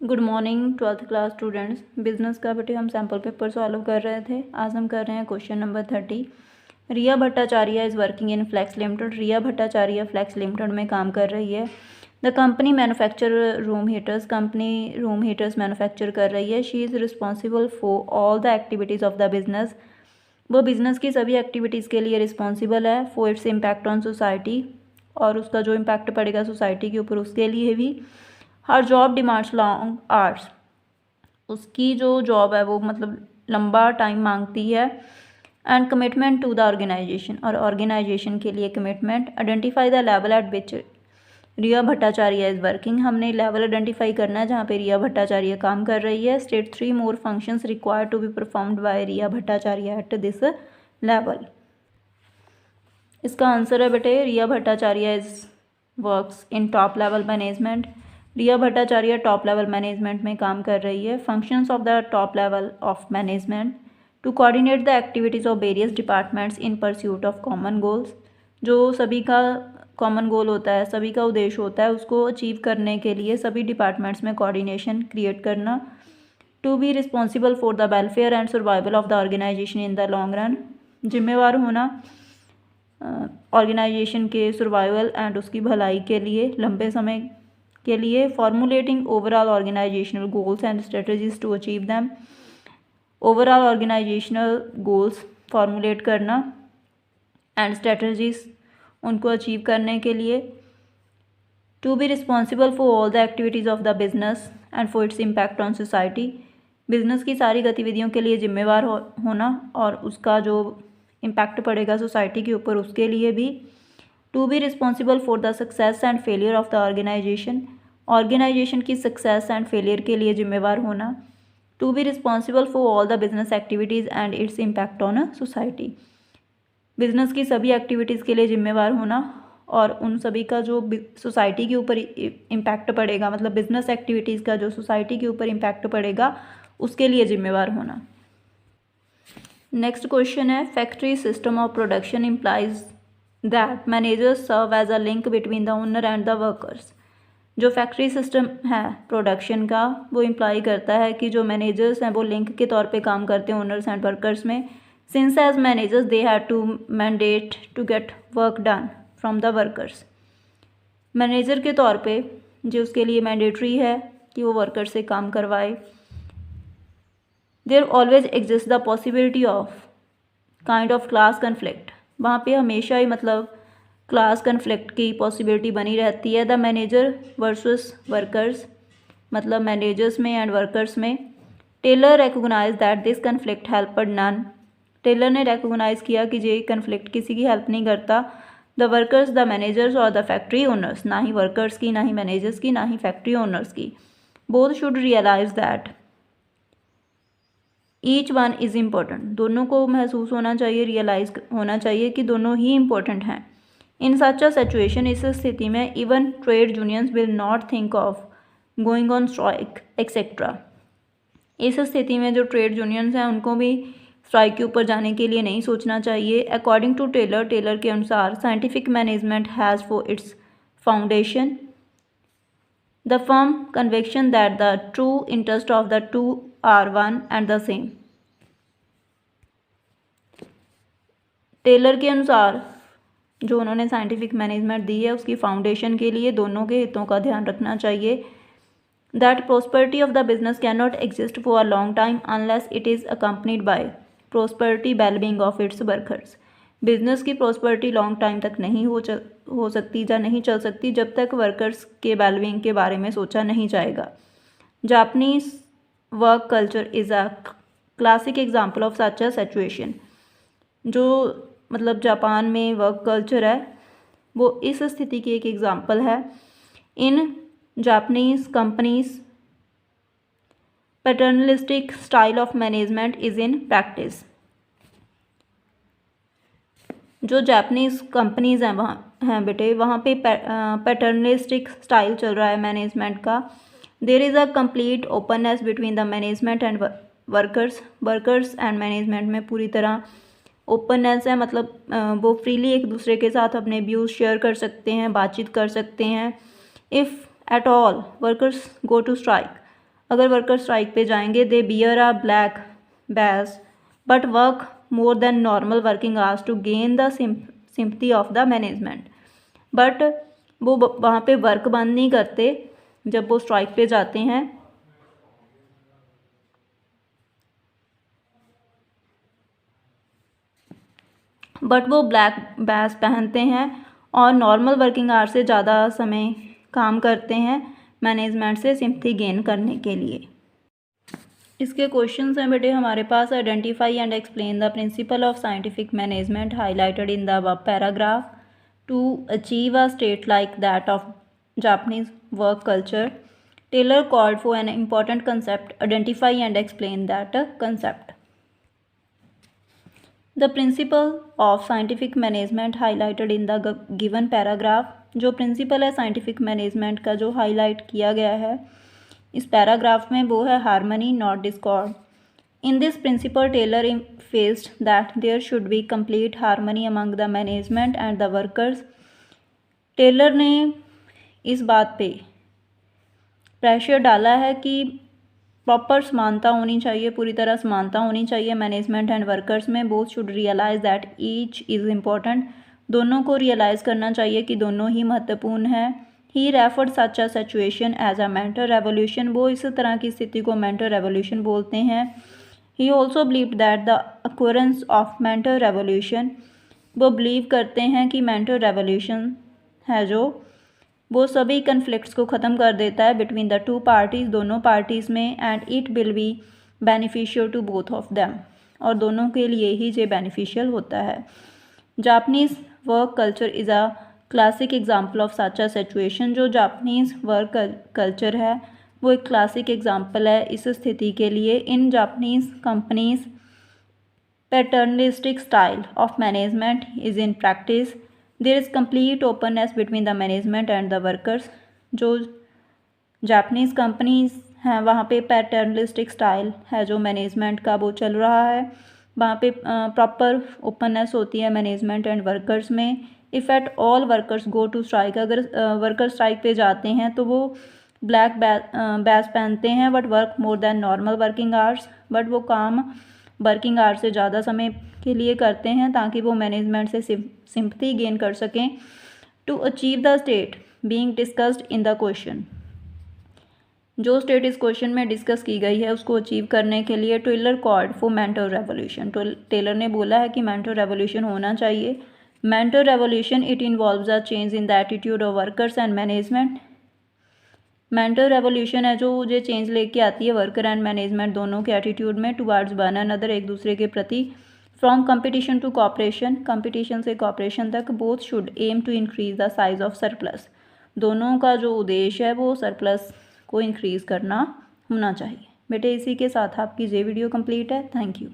Good morning 12th class students. Business का बेटे हम सैम्पल पेपर सॉल्व कर रहे थे। आज हम कर रहे हैं question number 30। Riya Bhattacharya is working in Flex Limited. Riya Bhattacharya Flex Limited में काम कर रही है। The company manufacture room heaters. Company room heaters manufacture कर रही है। She is responsible for all the activities of the business. वो बिज़नेस की सभी एक्टिविटीज़ के लिए रिस्पॉन्सिबल है। For its impact on society, और उसका जो इम्पैक्ट पड़ेगा सोसाइटी के ऊपर उसके लिए भी। हर जॉब डिमांड्स लॉन्ग आवर्स। उसकी जो जॉब है वो मतलब लंबा टाइम मांगती है। And commitment to the organisation, और ऑर्गेनाइजेशन के लिए commitment. Identify the level at which Riya Bhattacharya is working. हमने लेवल आइडेंटिफाई करना है जहाँ पे रिया भट्टाचार्य काम कर रही है। State 3 more functions required to be performed by Riya Bhattacharya at this level. इसका आंसर है बेटे Riya Bhattacharya is works in top level management. Riya Bhattacharya top level management में काम कर रही है। Functions of the top level of management to coordinate the activities of various departments in pursuit of common goals. जो सभी का कॉमन गोल होता है, सभी का उद्देश्य होता है, उसको अचीव करने के लिए सभी डिपार्टमेंट्स में कोऑर्डिनेशन क्रिएट करना। To be responsible for the welfare and survival of the organisation in the long run. जिम्मेवार होना ऑर्गेनाइजेशन के सर्वाइवल एंड उसकी भलाई के लिए लंबे समय के लिए। Formulating overall organisational goals and strategies to achieve them. Overall organisational goals formulate करना एंड स्ट्रेटजीज उनको अचीव करने के लिए। To be responsible for all the activities of the business and for its impact on society. Business की सारी गतिविधियों के लिए जिम्मेवार होना और उसका जो इम्पैक्ट पड़ेगा सोसाइटी के ऊपर उसके लिए भी। To be responsible for the success and failure of the organisation. Organisation की सक्सेस एंड फेलियर के लिए जिम्मेवार होना। To be responsible for all the business activities and its impact on society. Business की सभी एक्टिविटीज़ के लिए जिम्मेवार होना और उन सभी का जो सोसाइटी के ऊपर इम्पैक्ट पड़ेगा, मतलब बिजनेस एक्टिविटीज़ का जो सोसाइटी के ऊपर इम्पैक्ट पड़ेगा उसके लिए जिम्मेवार होना। नेक्स्ट क्वेश्चन है, factory system of production implies that managers serve as a link between the owner and the workers. जो फैक्ट्री सिस्टम है प्रोडक्शन का वो इम्प्लाई करता है कि जो मैनेजर्स हैं वो लिंक के तौर पे काम करते हैं ओनर्स एंड वर्कर्स में। Since as managers they have to mandate to get work done from the workers. Manager के तौर पे जो उसके लिए मैंडेटरी है कि वो वर्कर से काम करवाए। There always exist the possibility of kind of class conflict. वहाँ पे हमेशा ही मतलब क्लास कन्फ्लिक्ट की पॉसिबिलिटी बनी रहती है। द मैनेजर वर्सेस वर्कर्स, मतलब मैनेजर्स में एंड वर्कर्स में। Taylor recognise that this conflict helped none. Taylor ने रिकॉग्नाइज किया कि ये कन्फ्लिक्ट किसी की हेल्प नहीं करता। द वर्कर्स, द मैनेजर्स और द फैक्ट्री ओनर्स, ना ही वर्कर्स की, ना ही मैनेजर्स की, ना ही फैक्ट्री ओनर्स की। Both should realise that each one is important. दोनों को महसूस होना चाहिए, रियलाइज होना चाहिए कि दोनों ही इम्पोर्टेंट हैं। इन सच अ सिचुएशन, इस स्थिति में even trade unions will not think of going on strike etcetera. इस स्थिति में जो ट्रेड यूनियंस हैं उनको भी स्ट्राइक के ऊपर जाने के लिए नहीं सोचना चाहिए। अकॉर्डिंग टू टेलर, टेलर के अनुसार scientific management has for its foundation the firm conviction that the true interest of the two are one and the same. Taylor के अनुसार जो उन्होंने साइंटिफिक मैनेजमेंट दी है उसकी फाउंडेशन के लिए दोनों के हितों का ध्यान रखना चाहिए। That prosperity of the business can not exist for a long time unless it is accompanied by prosperity wellbeing of its workers. Business की प्रोस्पेरिटी लॉन्ग टाइम तक नहीं हो सकती या नहीं चल सकती जब तक वर्कर्स के वेलबींग के बारे में सोचा नहीं जाएगा। Japanese work culture is a classic example of such a situation. जो मतलब जापान में वर्क कल्चर है वो इस स्थिति की एक एग्जाम्पल है। इन Japanese companies paternalistic style of management is in practice. जो जापानीज कंपनीज हैं वहाँ हैं बेटे, वहाँ पे पैटर्नलिस्टिक स्टाइल चल रहा है मैनेजमेंट का। There is a complete openness between the management and workers. Workers and management में पूरी तरह ओपननेस है, मतलब वो फ्रीली एक दूसरे के साथ अपने व्यूज़ शेयर कर सकते हैं, बातचीत कर सकते हैं। If at all workers go to strike, अगर वर्कर स्ट्राइक पे जाएंगे, they bear a black badge but work more than normal working hours to gain the sympathy of the management. But वो वहाँ पे वर्क बंद नहीं करते जब वो स्ट्राइक पे जाते हैं, बट वो ब्लैक बैज पहनते हैं और नॉर्मल वर्किंग आवर से ज़्यादा समय काम करते हैं मैनेजमेंट से सिंपथी गेन करने के लिए। इसके क्वेश्चंस हैं बेटे हमारे पास। Identify and explain the principle of scientific management highlighted in the above paragraph to achieve a state like that of Japanese work culture. Taylor called for an important concept, identify and explain that concept. The principle of scientific management highlighted in the given paragraph, जो principal है scientific management का जो highlight किया गया है इस paragraph में, वो है harmony not discord. In this principle Taylor faced that there should be complete harmony among the management and the workers. Taylor ने इस बात पे प्रेशर डाला है कि प्रॉपर समानता होनी चाहिए, पूरी तरह समानता होनी चाहिए मैनेजमेंट एंड वर्कर्स में। Both should realise that each is important, दोनों को रियलाइज़ करना चाहिए कि दोनों ही महत्वपूर्ण है। He referred such a situation as a mental revolution, वो इस तरह की स्थिति को मेंटल रेवोल्यूशन बोलते हैं। He also believe that the occurrence of mental revolution, वो बिलीव करते हैं कि मेंटल रेवोल्यूशन है जो वो सभी कन्फ्लिक्ट्स को ख़त्म कर देता है बिटवीन द टू पार्टीज़, दोनों पार्टीज़ में, and it will be beneficial to both of them, और दोनों के लिए ही ये बेनिफिशियल होता है। Japanese work culture is a classic example of such a situation, जो जापानीज़ वर्क कल्चर है वो एक क्लासिक एग्जाम्पल है इस स्थिति के लिए। In Japanese companies paternalistic style of management is in practice, there is complete openness between the management and the workers. जो जापानीज़ कंपनीज हैं वहाँ पे पैटर्नलिस्टिक स्टाइल है जो मैनेजमेंट का वो चल रहा है, वहाँ पे प्रॉपर ओपननेस होती है मैनेजमेंट एंड वर्कर्स में। If at all workers go to strike, अगर वर्कर स्ट्राइक पे जाते हैं तो वो ब्लैक बैज पहनते हैं, but work more than normal working hours, but वो काम वर्किंग आवर्स से ज़्यादा समय के लिए करते हैं ताकि वो मैनेजमेंट से सिंपथी गेन कर सकें। To achieve the state being discussed in the question, जो स्टेट इस क्वेश्चन में डिस्कस की गई है उसको अचीव करने के लिए Taylor called for mental revolution, Taylor ने बोला है कि मेंटल रेवोल्यूशन होना चाहिए। Mental revolution it involves a change in the attitude of workers and management. Mental revolution है जो ये चेंज लेके आती है वर्कर एंड मैनेजमेंट दोनों के एटीट्यूड में, टुवर्ड्स वन अनदर, एक दूसरे के प्रति। From competition to cooperation, competition से कॉपरेशन तक। Both should aim to increase the size of surplus, दोनों का जो उद्देश्य है वो सरप्लस को इंक्रीज़ करना होना चाहिए। बेटे इसी के साथ आपकी ये वीडियो कंप्लीट है। Thank you.